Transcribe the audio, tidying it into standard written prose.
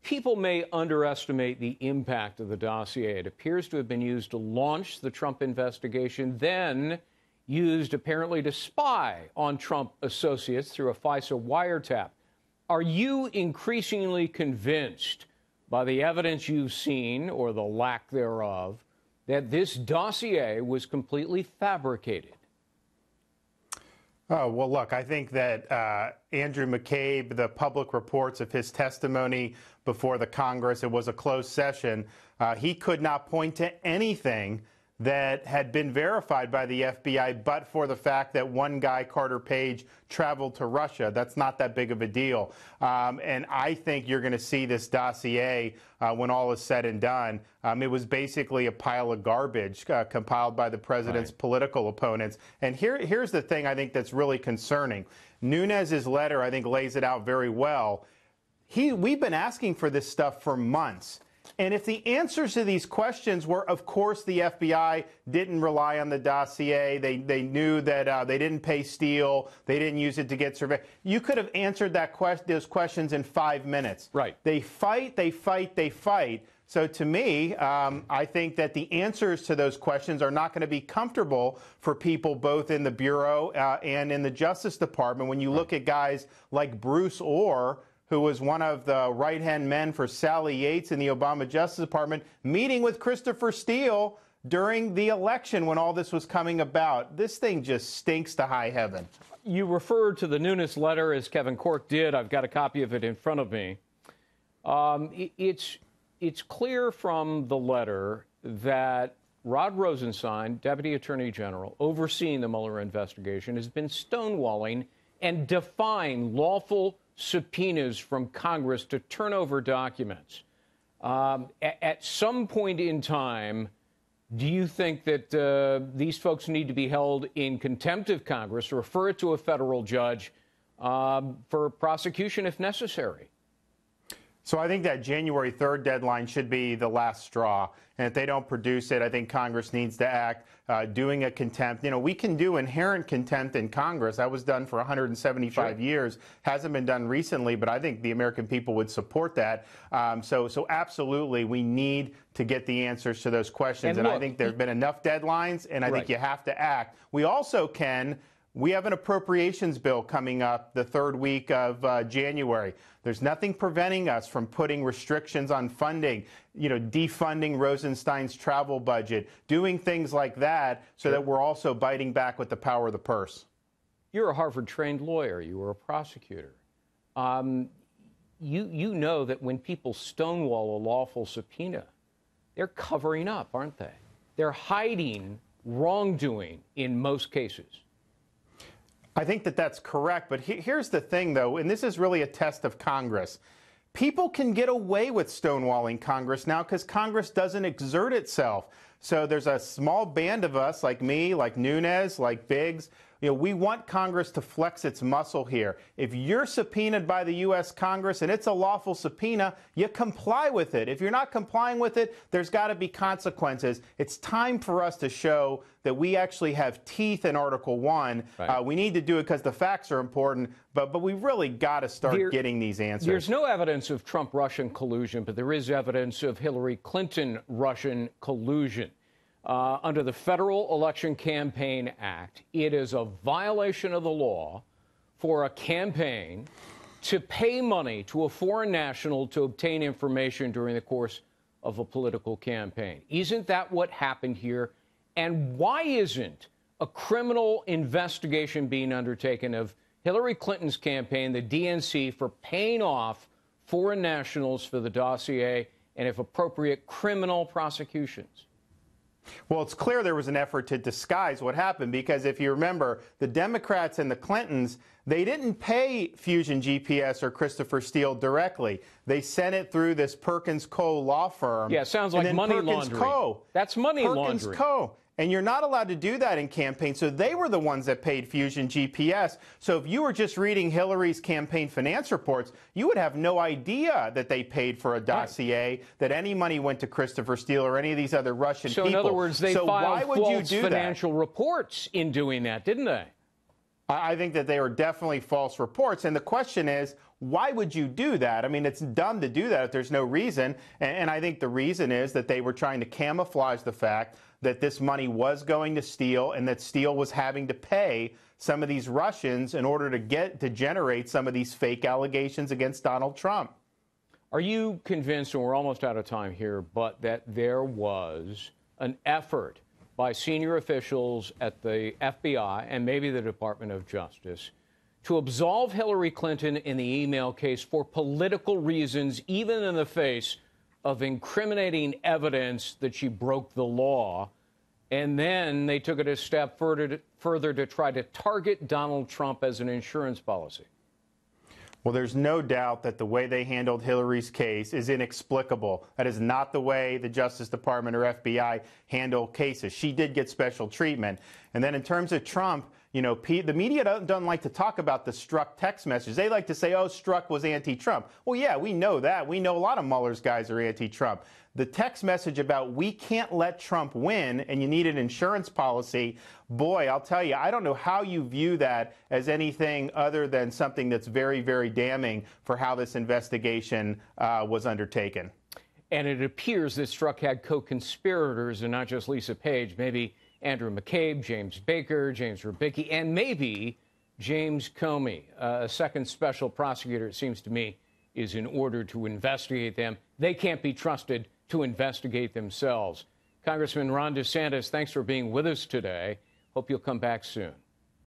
People may underestimate the impact of the dossier. It appears to have been used to launch the Trump investigation, then used apparently to spy on Trump associates through a FISA wiretap. Are you increasingly convinced by the evidence you've seen, or the lack thereof, that this dossier was completely fabricated? Oh, well, look, I think that Andrew McCabe, the public reports of his testimony before the Congress, it was a closed session. He could not point to anything that had been verified by the FBI, but for the fact that one guy, Carter Page, traveled to Russia. That's not that big of a deal. And I think you're going to see this dossier, when all is said and done, it was basically a pile of garbage compiled by the president's political opponents. And here's the thing I think that's really concerning. Nunes's letter, I think, lays it out very well. We've been asking for this stuff for months. And if the answers to these questions were, of course, the FBI didn't rely on the dossier, they knew that they didn't pay Steele, they didn't use it to get survey, you could have answered those questions in 5 minutes. Right. They fight, they fight, they fight. So to me, I think that the answers to those questions are not going to be comfortable for people both in the Bureau and in the Justice Department. When you look at guys like Bruce Ohr, who was one of the right-hand men for Sally Yates in the Obama Justice Department, meeting with Christopher Steele during the election when all this was coming about. This thing just stinks to high heaven. You referred to the Nunes letter, as Kevin Corke did. I've got a copy of it in front of me. It's clear from the letter that Rod Rosenstein, Deputy Attorney General, overseeing the Mueller investigation, has been stonewalling and defying lawful subpoenas from Congress to turn over documents. At some point in time, do you think that these folks need to be held in contempt of Congress, refer it to a federal judge for prosecution if necessary? So I think that January 3rd deadline should be the last straw. And if they don't produce it, I think Congress needs to act, doing a contempt. You know, we can do inherent contempt in Congress. That was done for 175 years. Hasn't been done recently, but I think the American people would support that. So absolutely, we need to get the answers to those questions. And look, I think there have been enough deadlines, and I think you have to act. We also we have an appropriations bill coming up the third week of January. There's nothing preventing us from putting restrictions on funding, you know, defunding Rosenstein's travel budget, doing things like that so that we're also biting back with the power of the purse. You're a Harvard-trained lawyer. You were a prosecutor. You know that when people stonewall a lawful subpoena, they're covering up, aren't they? They're hiding wrongdoing in most cases. I think that that's correct. But here's the thing, though, and this is really a test of Congress. People can get away with stonewalling Congress now because Congress doesn't exert itself. So there's a small band of us, like me, like Nunes, like Biggs. You know, we want Congress to flex its muscle here. If you're subpoenaed by the U.S. Congress and it's a lawful subpoena, you comply with it. If you're not complying with it, there's got to be consequences. It's time for us to show that we actually have teeth in Article 1. Right. We need to do it because the facts are important, but we really got to start getting these answers. There's no evidence of Trump-Russian collusion, but there is evidence of Hillary Clinton-Russian collusion. Under the Federal Election Campaign Act, it is a violation of the law for a campaign to pay money to a foreign national to obtain information during the course of a political campaign. Isn't that what happened here? And why isn't a criminal investigation being undertaken of Hillary Clinton's campaign, the DNC, for paying off foreign nationals for the dossier and, if appropriate, criminal prosecutions? Well, it's clear there was an effort to disguise what happened because if you remember, the Democrats and the Clintons, they didn't pay Fusion GPS or Christopher Steele directly. They sent it through this Perkins Coie law firm. Yeah, sounds like money laundering. That's money laundering. Perkins Coie. And you're not allowed to do that in campaigns. So they were the ones that paid Fusion GPS. So if you were just reading Hillary's campaign finance reports, you would have no idea that they paid for a dossier, that any money went to Christopher Steele or any of these other Russian people. So in other words, they filed false financial reports in doing that, didn't they? I think that they were definitely false reports. And the question is, why would you do that? I mean, it's dumb to do that if there's no reason. And I think the reason is that they were trying to camouflage the fact that this money was going to Steele and that Steele was having to pay some of these Russians in order to generate some of these fake allegations against Donald Trump. Are you convinced, and we're almost out of time here, but that there was an effort by senior officials at the FBI and maybe the Department of Justice to absolve Hillary Clinton in the email case for political reasons, even in the face of incriminating evidence that she broke the law? And then they took it a step further to try to target Donald Trump as an insurance policy. Well, there's no doubt that the way they handled Hillary's case is inexplicable. That is not the way the Justice Department or FBI handle cases. She did get special treatment. And then in terms of Trump, you know, the media doesn't like to talk about the Strzok text message. They like to say, oh, Strzok was anti-Trump. Well, yeah, we know that. We know a lot of Mueller's guys are anti-Trump. The text message about we can't let Trump win and you need an insurance policy, boy, I'll tell you, I don't know how you view that as anything other than something that's very, very damning for how this investigation was undertaken. And it appears that Strzok had co-conspirators and not just Lisa Page, maybe Andrew McCabe, James Baker, James Rubicki, and maybe James Comey. A second special prosecutor, it seems to me, is in order to investigate them. They can't be trusted to investigate themselves. Congressman Ron DeSantis, thanks for being with us today. Hope you'll come back soon.